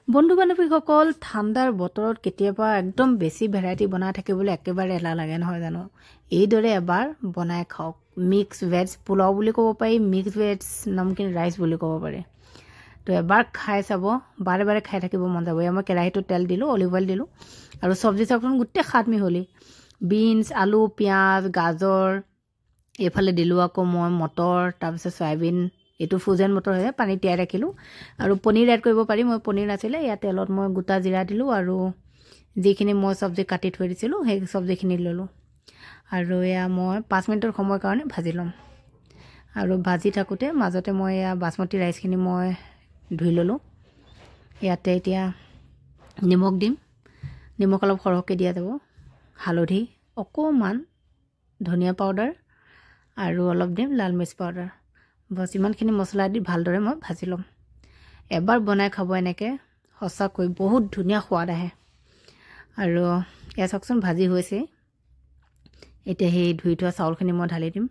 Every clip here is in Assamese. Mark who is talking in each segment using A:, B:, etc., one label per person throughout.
A: বন্ধু বান্ধৱীসকল ঠাণ্ডাৰ বতৰত কেতিয়াবা একদম বেছি ভেৰাইটি বনাই থাকিবলৈ একেবাৰে এলাহ লাগে নহয় জানো এইদৰে এবাৰ বনাই খাওক মিক্স ভেজ পোলাও বুলি ক'ব পাৰি মিক্স ভেজ নমকিন ৰাইচ বুলি ক'ব পাৰি তো এবাৰ খাই চাব বাৰে বাৰে খাই থাকিব মন যাব মই কেৰাহীটো তেল দিলোঁ অলিভ অইল দিলোঁ আৰু চব্জি চাকন গোটেই খাত মিহলি বিনছ আলু পিঁয়াজ গাজৰ এইফালে দিলোঁ আকৌ মই মটৰ তাৰপিছত চয়াবিন এটো ফ্ৰোজেন মটৰ হয় পানী তিয়াই ৰাখিলোঁ আৰু পনীৰ এড কৰিব পাৰি মই পনীৰ নাছিলে ইয়া তেলত মই গোটা জিৰা দিলোঁ আৰু যিখিনি মই চব্জি কাটি থৈ দিছিলোঁ সেই চব্জিখিনি ল'লোঁ আৰু এয়া মই 5 মিনিটৰ সময় কাৰণে ভাজি ল'ম আৰু ভাজি থাকোঁতে মাজতে মই এয়া বাসমতি ৰাইচখিনি মই ধুই ল'লোঁ ইয়াতে এতিয়া নিমখ দিম নিমখ অলপ সৰহকৈ দিয়া যাব হালধি অকণমান ধনিয়া পাউডাৰ আৰু অলপ দিম লাল মিৰ্চ পাউডাৰ বস ইমানখিনি মছলা দি ভালদৰে মই ভাজি ল'ম এবাৰ বনাই খাব এনেকৈ সঁচাকৈ বহুত ধুনীয়া সোৱাদ আহে আৰু এয়া চাওকচোন ভাজি হৈছে এতিয়া সেই ধুই থোৱা চাউলখিনি মই ঢালি দিম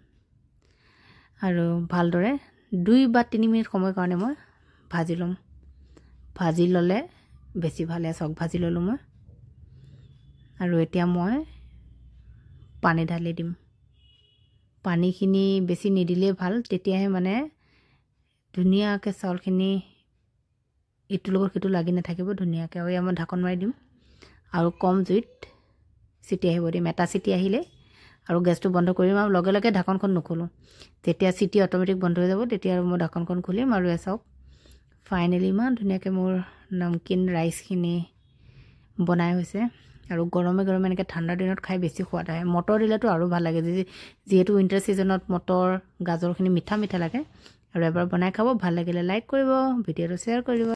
A: আৰু ভালদৰে 2 বা 3 মিনিট সময় কাৰণে মই ভাজি ল'ম ভাজি ল'লে বেছি ভালে চাওক ভাজি ল'লোঁ মই আৰু এতিয়া মই পানী ঢালি দিম পানীখিনি বেছি নিদিলে ভাল তেতিয়াহে মানে ধুনীয়াকৈ চাউলখিনি ইটোৰ লগত সিটো লাগি নাথাকিব ধুনীয়াকৈ আৰু মই ঢাকন মাৰি দিম আৰু কম জুইত চিটি আহিব দিম এটা চিটি আহিলে আৰু গেছটো বন্ধ কৰিম আৰু লগে লগে ঢাকনখন নুখোলোঁ যেতিয়া চিটি অট'মেটিক বন্ধ হৈ যাব তেতিয়া আৰু মই ঢাকনখন খুলিম আৰু চাওক ফাইনেলি ইমান ধুনীয়াকৈ মোৰ নমকিন ৰাইচখিনি বনাই হৈছে আৰু গৰমে গৰমে এনেকৈ ঠাণ্ডাৰ দিনত খাই বেছি সোৱাদ আহে মটৰ দিলেতো আৰু ভাল লাগে যিহেতু উইণ্টাৰ ছিজনত মটৰ গাজৰখিনি মিঠা মিঠা লাগে আৰু এবাৰ বনাই খাব ভাল লাগিলে লাইক কৰিব ভিডিঅ'টো শ্বেয়াৰ কৰিব